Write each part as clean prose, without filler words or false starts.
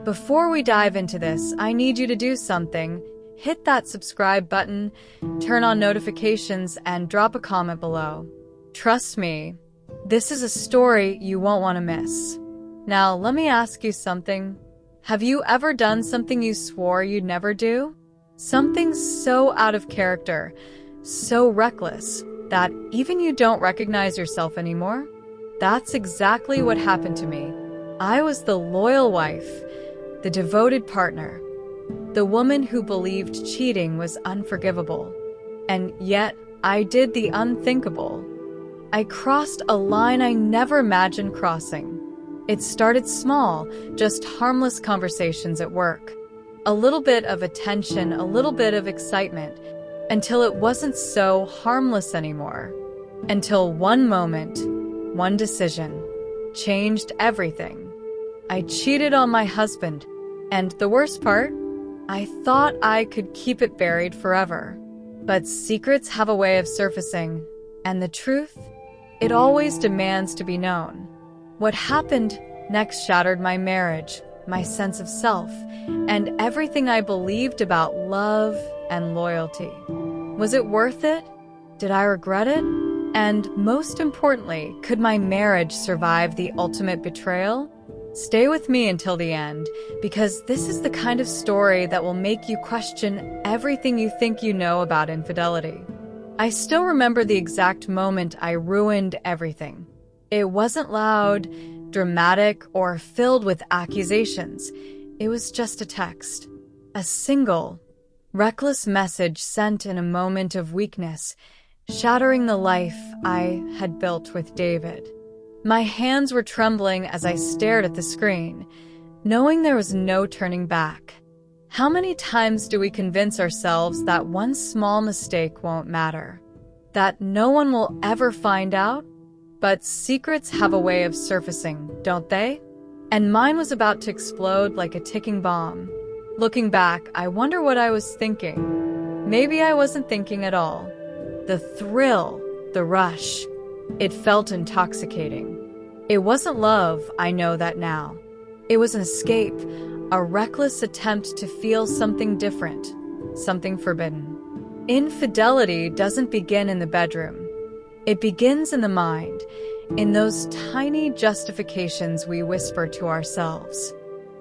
Before we dive into this, I need you to do something. Hit that subscribe button, turn on notifications, and drop a comment below. Trust me, this is a story you won't want to miss. Now, let me ask you something. Have you ever done something you swore you'd never do? Something so out of character, so reckless, that even you don't recognize yourself anymore? That's exactly what happened to me. I was the loyal wife, the devoted partner, the woman who believed cheating was unforgivable. And yet, I did the unthinkable. I crossed a line I never imagined crossing. It started small, just harmless conversations at work. A little bit of attention, a little bit of excitement, until it wasn't so harmless anymore. Until one moment, one decision, changed everything. I cheated on my husband, and the worst part? I thought I could keep it buried forever. But secrets have a way of surfacing, and the truth? It always demands to be known. What happened next shattered my marriage, my sense of self, and everything I believed about love and loyalty. Was it worth it? Did I regret it? And most importantly, could my marriage survive the ultimate betrayal? Stay with me until the end, because this is the kind of story that will make you question everything you think you know about infidelity. I still remember the exact moment I ruined everything. It wasn't loud, dramatic, or filled with accusations. It was just a text. A single, reckless message sent in a moment of weakness, shattering the life I had built with David. My hands were trembling as I stared at the screen, knowing there was no turning back. How many times do we convince ourselves that one small mistake won't matter? That no one will ever find out? But secrets have a way of surfacing, don't they? And mine was about to explode like a ticking bomb. Looking back, I wonder what I was thinking. Maybe I wasn't thinking at all. The thrill, the rush, it felt intoxicating. It wasn't love, I know that now. It was an escape, a reckless attempt to feel something different, something forbidden. Infidelity doesn't begin in the bedroom. It begins in the mind, in those tiny justifications we whisper to ourselves.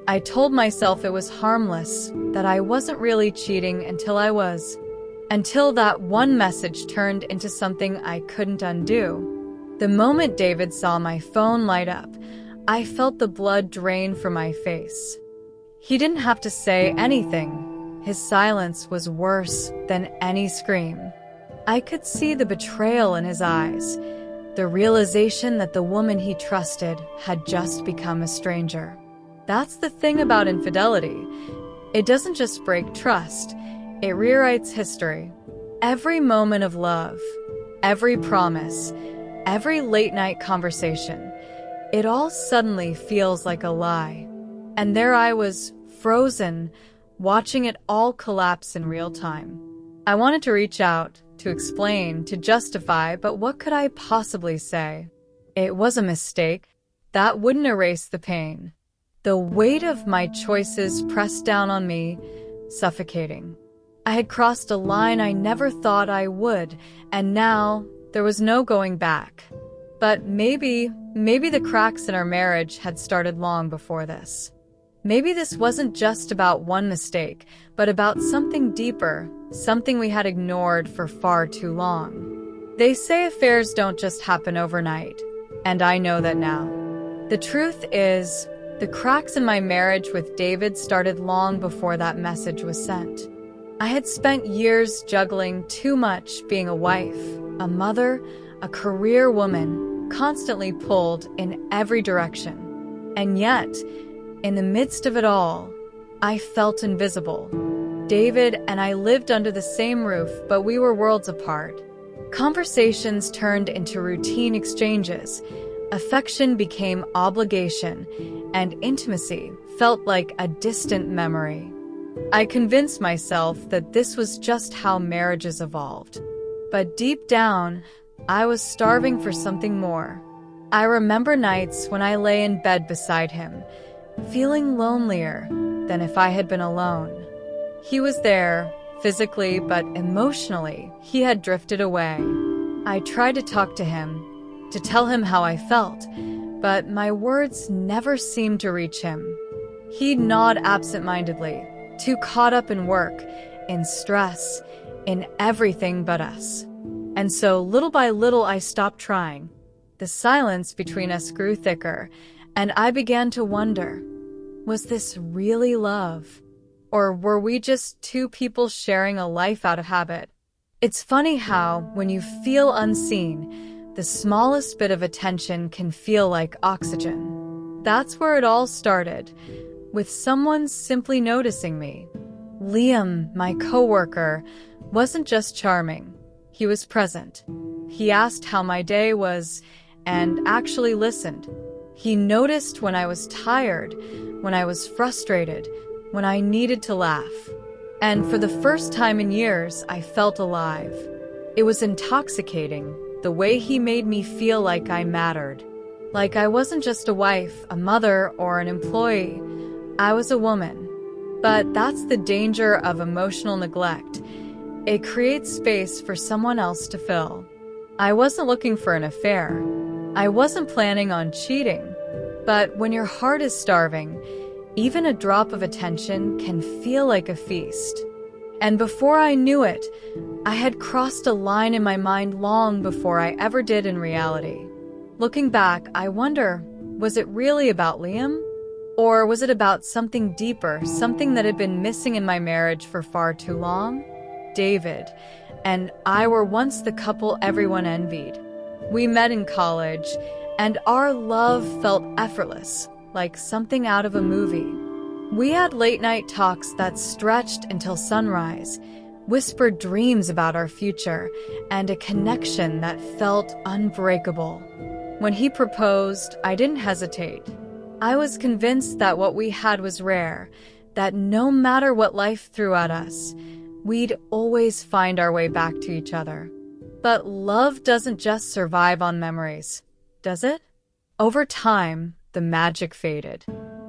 I told myself it was harmless, that I wasn't really cheating until I was. Until that one message turned into something I couldn't undo. The moment David saw my phone light up, I felt the blood drain from my face. He didn't have to say anything. His silence was worse than any scream. I could see the betrayal in his eyes, the realization that the woman he trusted had just become a stranger. That's the thing about infidelity. It doesn't just break trust, it rewrites history. Every moment of love, every promise, every late-night conversation, it all suddenly feels like a lie. And there I was, frozen, watching it all collapse in real time. I wanted to reach out, to explain, to justify, but what could I possibly say? It was a mistake. That wouldn't erase the pain. The weight of my choices pressed down on me, suffocating. I had crossed a line I never thought I would, and now there was no going back. But maybe the cracks in our marriage had started long before this. Maybe this wasn't just about one mistake, but about something deeper, something we had ignored for far too long. They say affairs don't just happen overnight, and I know that now. The truth is, the cracks in my marriage with David started long before that message was sent. I had spent years juggling too much, being a wife, a mother, a career woman, constantly pulled in every direction. And yet, in the midst of it all, I felt invisible. David and I lived under the same roof, but we were worlds apart. Conversations turned into routine exchanges. Affection became obligation, and intimacy felt like a distant memory. I convinced myself that this was just how marriages evolved. But deep down, I was starving for something more. I remember nights when I lay in bed beside him, feeling lonelier than if I had been alone. He was there, physically, but emotionally, he had drifted away. I tried to talk to him, to tell him how I felt, but my words never seemed to reach him. He'd nod absent-mindedly, too caught up in work, in stress, in everything but us. And so, little by little, I stopped trying. The silence between us grew thicker, and I began to wonder, was this really love? Or were we just two people sharing a life out of habit? It's funny how, when you feel unseen, the smallest bit of attention can feel like oxygen. That's where it all started, with someone simply noticing me. Liam, my coworker, wasn't just charming. He was present. He asked how my day was and actually listened. He noticed when I was tired, when I was frustrated, when I needed to laugh. And for the first time in years, I felt alive. It was intoxicating, the way he made me feel like I mattered. Like I wasn't just a wife, a mother, or an employee. I was a woman. But that's the danger of emotional neglect. It creates space for someone else to fill. I wasn't looking for an affair. I wasn't planning on cheating. But when your heart is starving, even a drop of attention can feel like a feast. And before I knew it, I had crossed a line in my mind long before I ever did in reality. Looking back, I wonder, was it really about Liam? Or was it about something deeper, something that had been missing in my marriage for far too long? David and I were once the couple everyone envied. We met in college, and our love felt effortless, like something out of a movie. We had late-night talks that stretched until sunrise, whispered dreams about our future, and a connection that felt unbreakable. When he proposed, I didn't hesitate. I was convinced that what we had was rare, that no matter what life threw at us, we'd always find our way back to each other. But love doesn't just survive on memories, does it? Over time, the magic faded.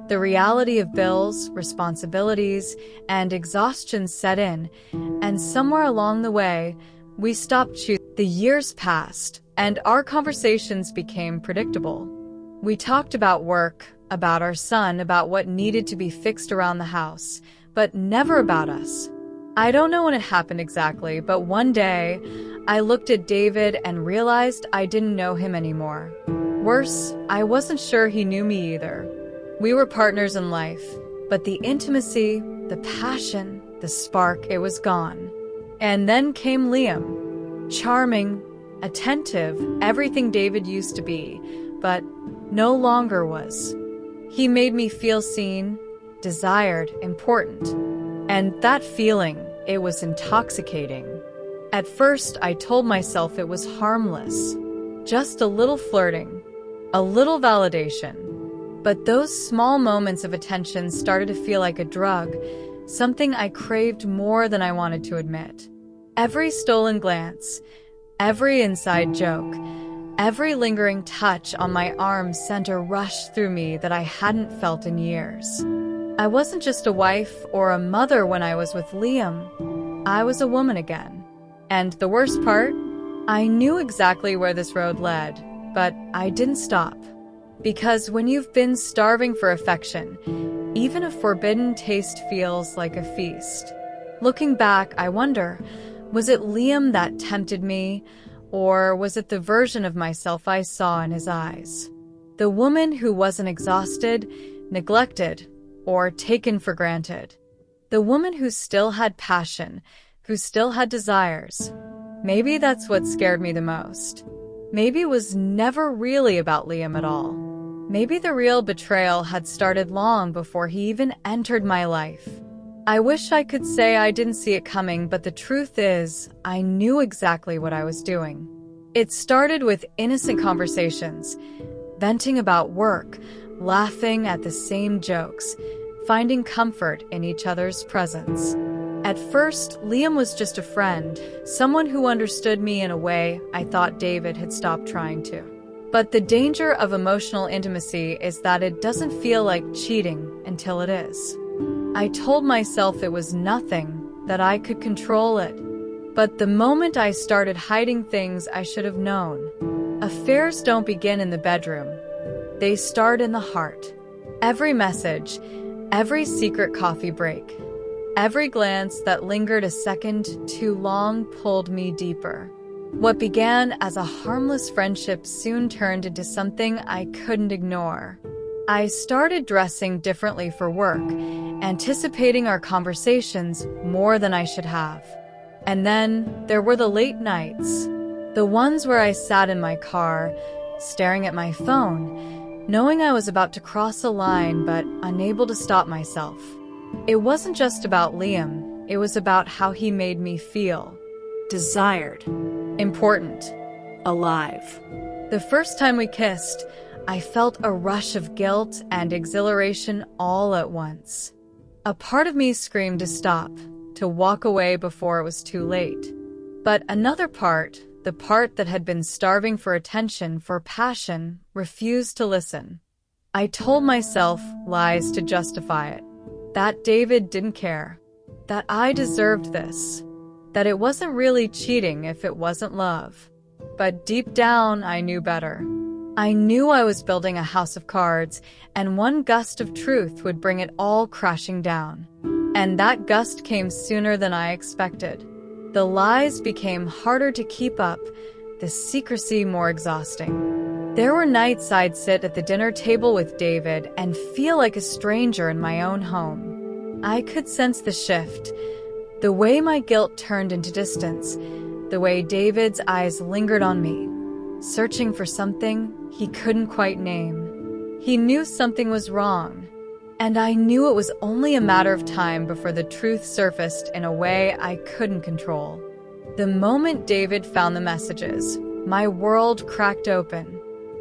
The reality of bills, responsibilities, and exhaustion set in, and somewhere along the way, we stopped choosing. The years passed, and our conversations became predictable. We talked about work, about our son, about what needed to be fixed around the house, but never about us. I don't know when it happened exactly, but one day, I looked at David and realized I didn't know him anymore. Worse, I wasn't sure he knew me either. We were partners in life, but the intimacy, the passion, the spark, it was gone. And then came Liam. Charming, attentive, everything David used to be, but no longer was. He made me feel seen, desired, important. And that feeling, it was intoxicating. At first, I told myself it was harmless. Just a little flirting, a little validation. But those small moments of attention started to feel like a drug, something I craved more than I wanted to admit. Every stolen glance, every inside joke, every lingering touch on my arm sent a rush through me that I hadn't felt in years. I wasn't just a wife or a mother when I was with Liam. I was a woman again. And the worst part? I knew exactly where this road led, but I didn't stop. Because when you've been starving for affection, even a forbidden taste feels like a feast. Looking back, I wonder, was it Liam that tempted me, or was it the version of myself I saw in his eyes? The woman who wasn't exhausted, neglected, or taken for granted. The woman who still had passion, who still had desires. Maybe that's what scared me the most. Maybe it was never really about Liam at all. Maybe the real betrayal had started long before he even entered my life. I wish I could say I didn't see it coming, but the truth is, I knew exactly what I was doing. It started with innocent conversations, venting about work, laughing at the same jokes, finding comfort in each other's presence. At first, Liam was just a friend, someone who understood me in a way I thought David had stopped trying to. But the danger of emotional intimacy is that it doesn't feel like cheating until it is. I told myself it was nothing, that I could control it. But the moment I started hiding things I should have known. Affairs don't begin in the bedroom. They start in the heart. Every message, every secret coffee break, every glance that lingered a second too long pulled me deeper. What began as a harmless friendship soon turned into something I couldn't ignore. I started dressing differently for work, anticipating our conversations more than I should have. And then there were the late nights, the ones where I sat in my car, staring at my phone, knowing I was about to cross a line but unable to stop myself. It wasn't just about Liam, it was about how he made me feel. Desired. Important. Alive. The first time we kissed, I felt a rush of guilt and exhilaration all at once. A part of me screamed to stop, to walk away before it was too late. But another part, the part that had been starving for attention, for passion, refused to listen. I told myself lies to justify it. That David didn't care. That I deserved this. That it wasn't really cheating if it wasn't love. But deep down, I knew better. I knew I was building a house of cards, and one gust of truth would bring it all crashing down. And that gust came sooner than I expected. The lies became harder to keep up, the secrecy more exhausting. There were nights I'd sit at the dinner table with David and feel like a stranger in my own home. I could sense the shift, the way my guilt turned into distance, the way David's eyes lingered on me, searching for something he couldn't quite name. He knew something was wrong, and I knew it was only a matter of time before the truth surfaced in a way I couldn't control. The moment David found the messages, my world cracked open.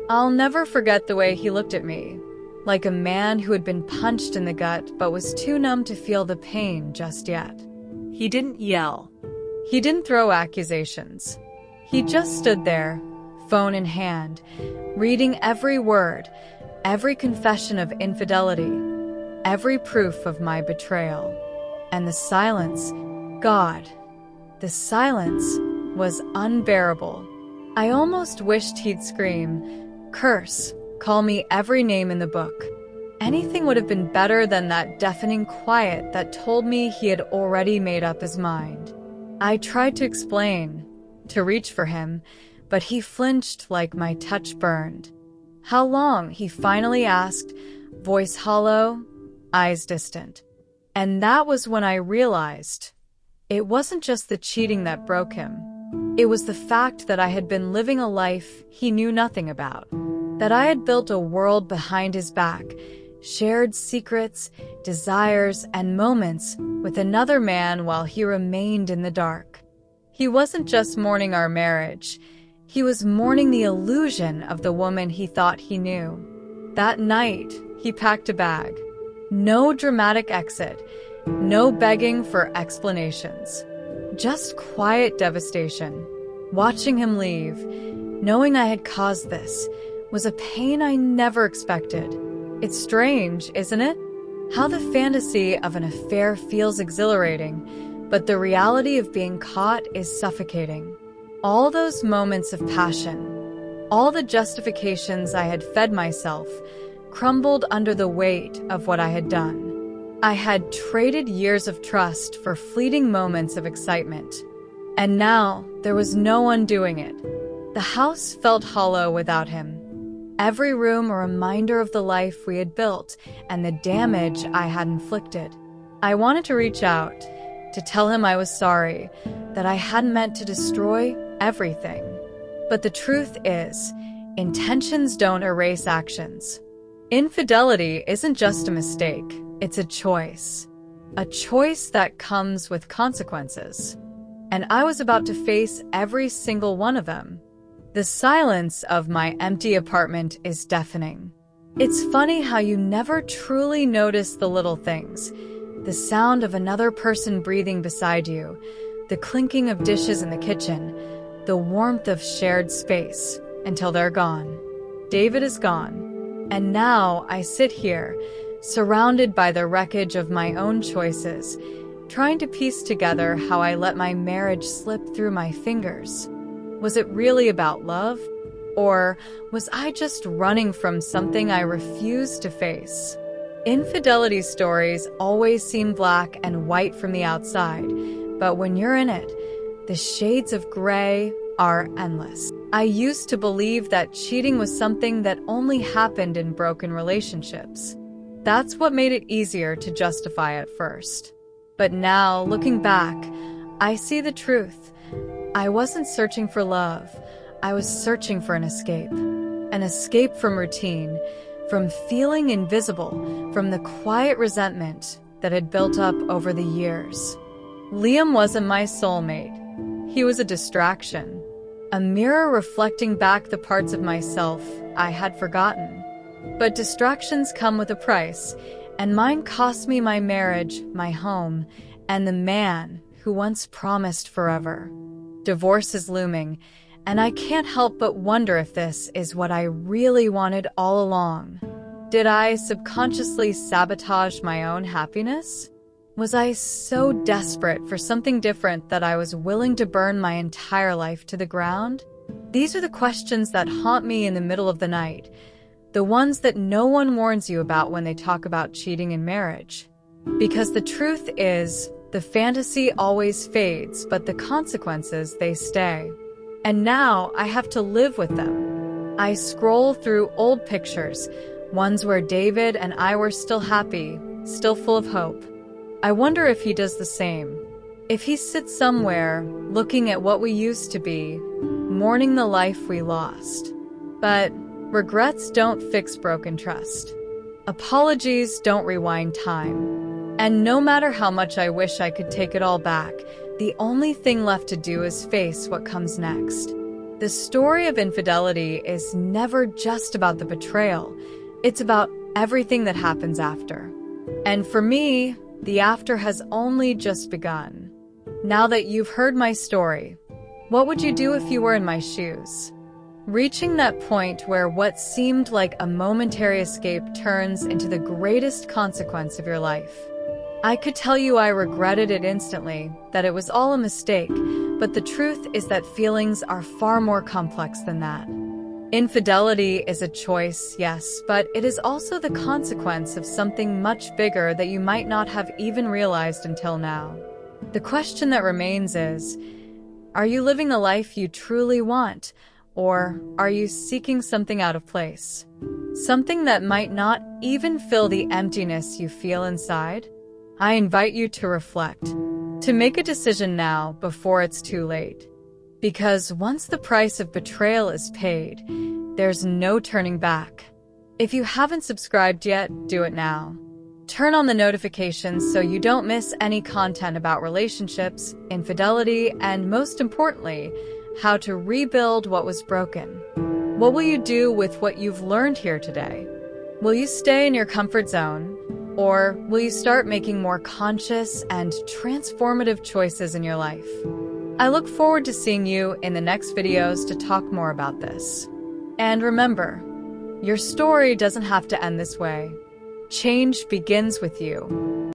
I'll never forget the way he looked at me, like a man who had been punched in the gut but was too numb to feel the pain just yet. He didn't yell. He didn't throw accusations. He just stood there, phone in hand, reading every word, every confession of infidelity, every proof of my betrayal. And the silence, God, the silence was unbearable. I almost wished he'd scream, curse, call me every name in the book. Anything would have been better than that deafening quiet that told me he had already made up his mind. I tried to explain, to reach for him, but he flinched like my touch burned. How long? He finally asked, voice hollow, eyes distant. And that was when I realized it wasn't just the cheating that broke him. It was the fact that I had been living a life he knew nothing about, that I had built a world behind his back, shared secrets, desires, and moments with another man while he remained in the dark. He wasn't just mourning our marriage. He was mourning the illusion of the woman he thought he knew. That night, he packed a bag. No dramatic exit, no begging for explanations. Just quiet devastation. Watching him leave, knowing I had caused this, was a pain I never expected. It's strange, isn't it? How the fantasy of an affair feels exhilarating, but the reality of being caught is suffocating. All those moments of passion, all the justifications I had fed myself, crumbled under the weight of what I had done. I had traded years of trust for fleeting moments of excitement. And now, there was no undoing it. The house felt hollow without him. Every room a reminder of the life we had built and the damage I had inflicted. I wanted to reach out, to tell him I was sorry, that I hadn't meant to destroy everything. But the truth is, intentions don't erase actions. Infidelity isn't just a mistake, it's a choice. A choice that comes with consequences. And I was about to face every single one of them. The silence of my empty apartment is deafening. It's funny how you never truly notice the little things. The sound of another person breathing beside you, the clinking of dishes in the kitchen, the warmth of shared space, until they're gone. David is gone, and now I sit here, surrounded by the wreckage of my own choices, trying to piece together how I let my marriage slip through my fingers. Was it really about love? Or was I just running from something I refused to face? Infidelity stories always seem black and white from the outside, but when you're in it, the shades of gray are endless. I used to believe that cheating was something that only happened in broken relationships. That's what made it easier to justify at first. But now, looking back, I see the truth. I wasn't searching for love. I was searching for an escape. An escape from routine, from feeling invisible, from the quiet resentment that had built up over the years. Liam wasn't my soulmate. He was a distraction, a mirror reflecting back the parts of myself I had forgotten. But distractions come with a price, and mine cost me my marriage, my home, and the man who once promised forever. Divorce is looming, and I can't help but wonder if this is what I really wanted all along. Did I subconsciously sabotage my own happiness? Was I so desperate for something different that I was willing to burn my entire life to the ground? These are the questions that haunt me in the middle of the night, the ones that no one warns you about when they talk about cheating in marriage. Because the truth is, the fantasy always fades, but the consequences, they stay. And now I have to live with them. I scroll through old pictures, ones where David and I were still happy, still full of hope. I wonder if he does the same. If he sits somewhere, looking at what we used to be, mourning the life we lost. But regrets don't fix broken trust. Apologies don't rewind time. And no matter how much I wish I could take it all back, the only thing left to do is face what comes next. The story of infidelity is never just about the betrayal. It's about everything that happens after. And for me, the after has only just begun. Now that you've heard my story, what would you do if you were in my shoes? Reaching that point where what seemed like a momentary escape turns into the greatest consequence of your life. I could tell you I regretted it instantly, that it was all a mistake, but the truth is that feelings are far more complex than that. Infidelity is a choice, yes, but it is also the consequence of something much bigger that you might not have even realized until now. The question that remains is, are you living the life you truly want? Or are you seeking something out of place? Something that might not even fill the emptiness you feel inside? I invite you to reflect, to make a decision now before it's too late. Because once the price of betrayal is paid, there's no turning back. If you haven't subscribed yet, do it now. Turn on the notifications so you don't miss any content about relationships, infidelity, and most importantly, how to rebuild what was broken. What will you do with what you've learned here today? Will you stay in your comfort zone? Or will you start making more conscious and transformative choices in your life? I look forward to seeing you in the next videos to talk more about this. And remember, your story doesn't have to end this way. Change begins with you.